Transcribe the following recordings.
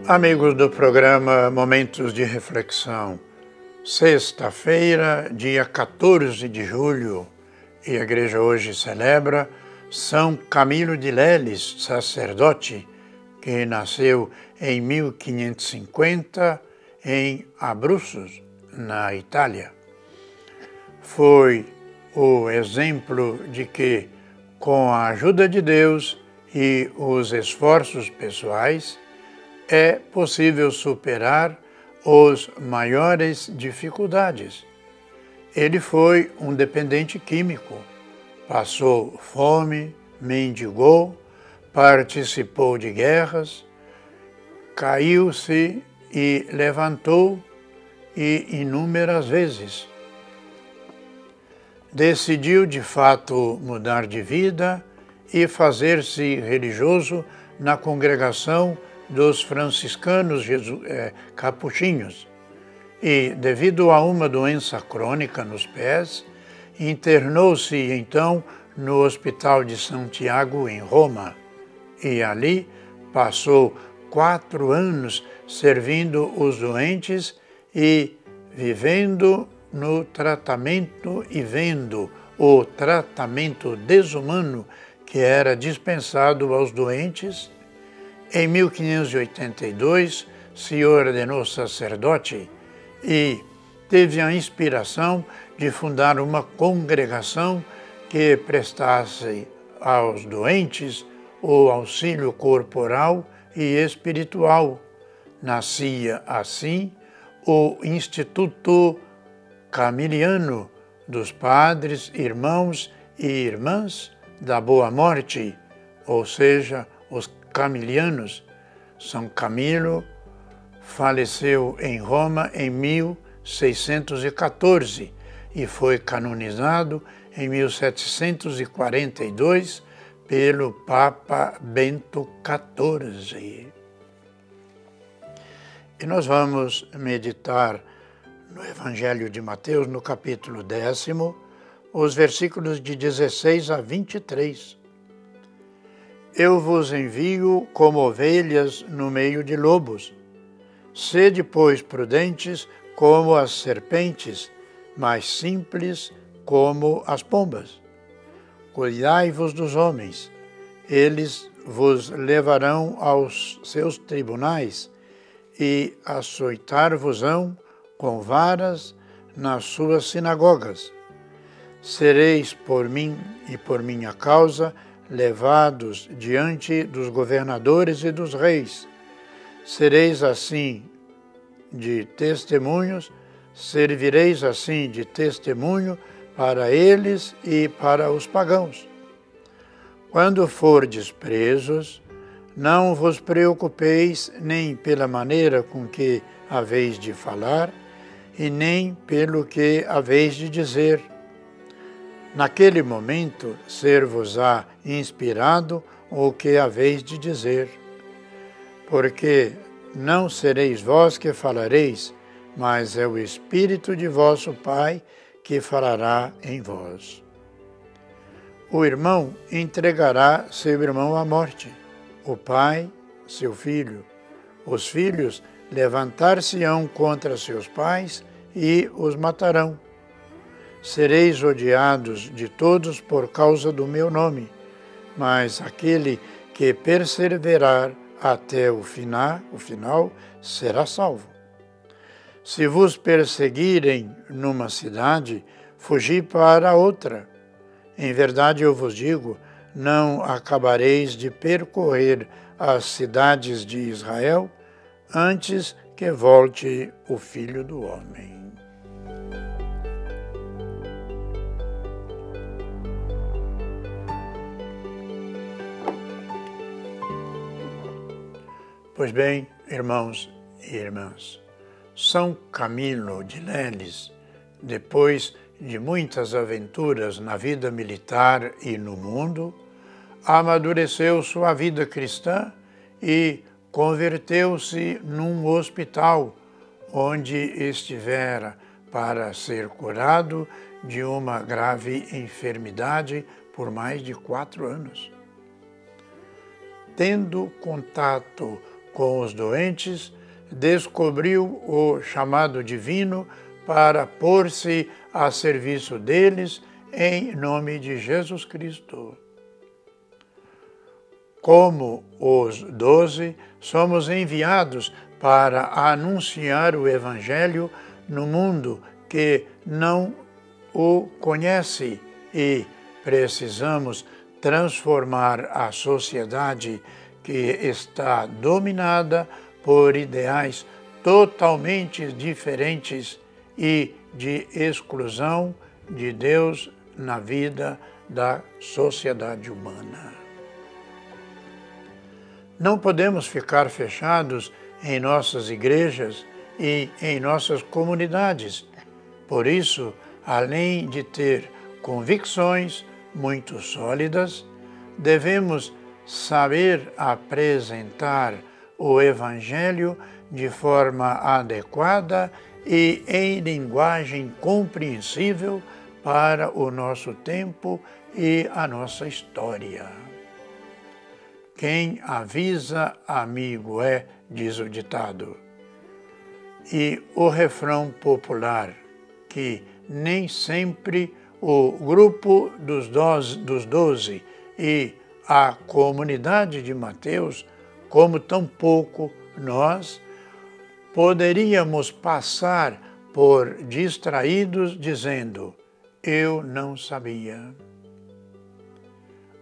Amigos do programa Momentos de Reflexão, sexta-feira, dia 14 de julho, e a igreja hoje celebra São Camilo de Leles, sacerdote, que nasceu em 1550 em Abruzos, na Itália. Foi o exemplo de que, com a ajuda de Deus e os esforços pessoais, é possível superar as maiores dificuldades. Ele foi um dependente químico, passou fome, mendigou, participou de guerras, caiu-se e levantou inúmeras vezes. Decidiu de fato mudar de vida e fazer-se religioso na congregação dos franciscanos capuchinhos, e, devido a uma doença crônica nos pés, internou-se então no Hospital de Santiago, em Roma, e ali passou 4 anos servindo os doentes e vivendo no tratamento e vendo o tratamento desumano que era dispensado aos doentes. Em 1582, se ordenou sacerdote e teve a inspiração de fundar uma congregação que prestasse aos doentes o auxílio corporal e espiritual. Nascia assim o Instituto Camiliano dos Padres, Irmãos e Irmãs da Boa Morte, ou seja, os Camilianos. São Camilo faleceu em Roma em 1614 e foi canonizado em 1742 pelo Papa Bento XIV. E nós vamos meditar no Evangelho de Mateus, no capítulo 10, os versículos de 16 a 23. Eu vos envio como ovelhas no meio de lobos. Sede, pois, prudentes como as serpentes, mas simples como as pombas. Cuidai-vos dos homens, eles vos levarão aos seus tribunais e açoitar-vos-ão com varas nas suas sinagogas. Sereis por mim e por minha causa levados diante dos governadores e dos reis. Sereis assim de testemunhos, servireis assim de testemunho para eles e para os pagãos. Quando fordes presos, não vos preocupeis nem pela maneira com que haveis de falar, e nem pelo que haveis de dizer. Naquele momento, ser-vos-á inspirado o que haveis de dizer, porque não sereis vós que falareis, mas é o Espírito de vosso Pai que falará em vós. O irmão entregará seu irmão à morte, o pai, seu filho. Os filhos levantar-se-ão contra seus pais e os matarão. Sereis odiados de todos por causa do meu nome, mas aquele que perseverar até o final será salvo. Se vos perseguirem numa cidade, fugi para outra. Em verdade eu vos digo, não acabareis de percorrer as cidades de Israel antes que volte o Filho do Homem. Pois bem, irmãos e irmãs, São Camilo de Leles, depois de muitas aventuras na vida militar e no mundo, amadureceu sua vida cristã e converteu-se num hospital onde estivera para ser curado de uma grave enfermidade por mais de 4 anos. Tendo contato com os doentes, descobriu o chamado divino para pôr-se a serviço deles em nome de Jesus Cristo. Como os 12, somos enviados para anunciar o Evangelho no mundo que não o conhece e precisamos transformar a sociedade que está dominada por ideais totalmente diferentes e de exclusão de Deus na vida da sociedade humana. Não podemos ficar fechados em nossas igrejas e em nossas comunidades. Por isso, além de ter convicções muito sólidas, devemos saber apresentar o Evangelho de forma adequada e em linguagem compreensível para o nosso tempo e a nossa história. Quem avisa, amigo é, diz o ditado. E o refrão popular, que nem sempre o grupo dos 12 e a comunidade de Mateus, como tampouco nós, poderíamos passar por distraídos dizendo, eu não sabia.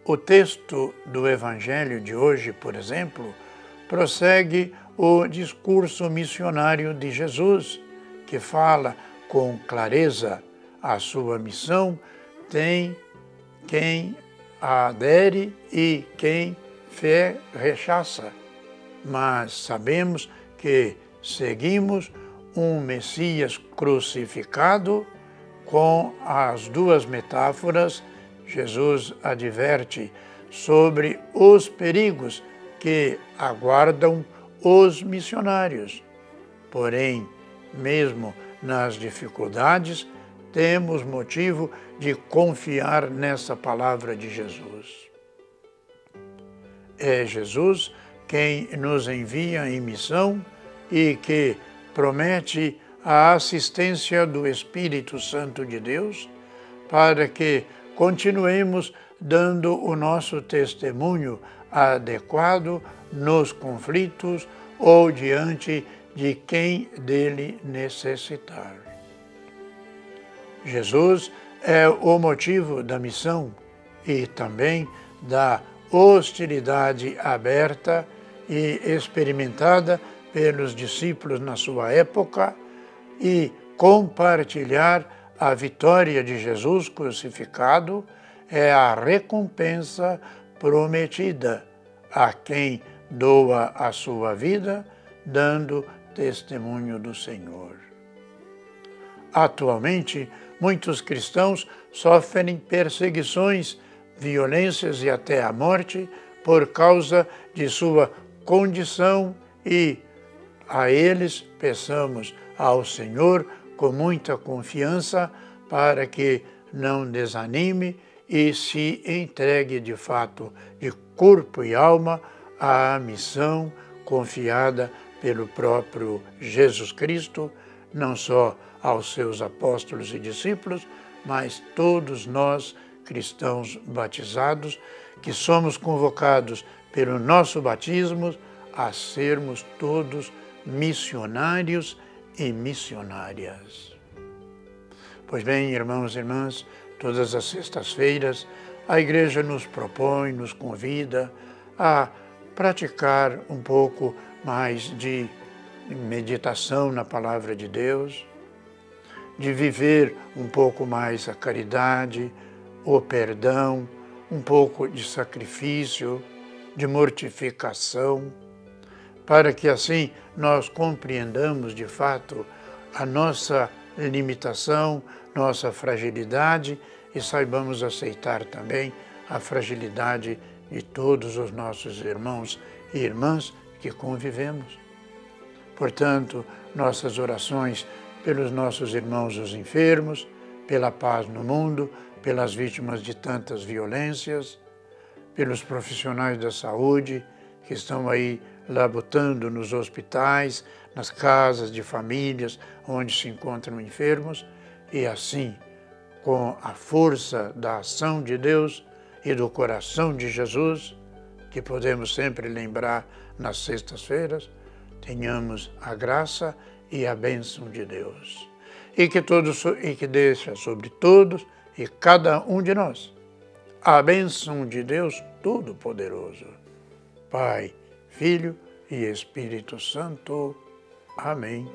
O texto do Evangelho de hoje, por exemplo, prossegue o discurso missionário de Jesus, que fala com clareza a sua missão, tem quem adere e quem fé rechaça. Mas sabemos que seguimos um Messias crucificado. Com as duas metáforas, Jesus adverte sobre os perigos que aguardam os missionários. Porém, mesmo nas dificuldades, temos motivo de confiar nessa palavra de Jesus. É Jesus quem nos envia em missão e que promete a assistência do Espírito Santo de Deus para que continuemos dando o nosso testemunho adequado nos conflitos ou diante de quem dele necessitar. Jesus é o motivo da missão e também da hostilidade aberta e experimentada pelos discípulos na sua época e compartilhar a vitória de Jesus crucificado é a recompensa prometida a quem doa a sua vida, dando testemunho do Senhor. Atualmente, muitos cristãos sofrem perseguições, violências e até a morte por causa de sua condição e a eles peçamos ao Senhor com muita confiança para que não desanime e se entregue de fato de corpo e alma à missão confiada pelo próprio Jesus Cristo, não só aos seus apóstolos e discípulos, mas todos nós, cristãos batizados, que somos convocados pelo nosso batismo a sermos todos missionários e missionárias. Pois bem, irmãos e irmãs, todas as sextas-feiras a Igreja nos propõe, nos convida a praticar um pouco mais de meditação na Palavra de Deus, de viver um pouco mais a caridade, o perdão, um pouco de sacrifício, de mortificação, para que assim nós compreendamos de fato a nossa limitação, nossa fragilidade e saibamos aceitar também a fragilidade de todos os nossos irmãos e irmãs que convivemos. Portanto, nossas orações pelos nossos irmãos os enfermos, pela paz no mundo, pelas vítimas de tantas violências, pelos profissionais da saúde que estão aí labutando nos hospitais, nas casas de famílias onde se encontram enfermos, e assim, com a força da ação de Deus e do coração de Jesus, que podemos sempre lembrar nas sextas-feiras, tenhamos a graça e a bênção de Deus. E que deixa sobre todos e cada um de nós a bênção de Deus Todo-Poderoso, Pai, Filho e Espírito Santo. Amém.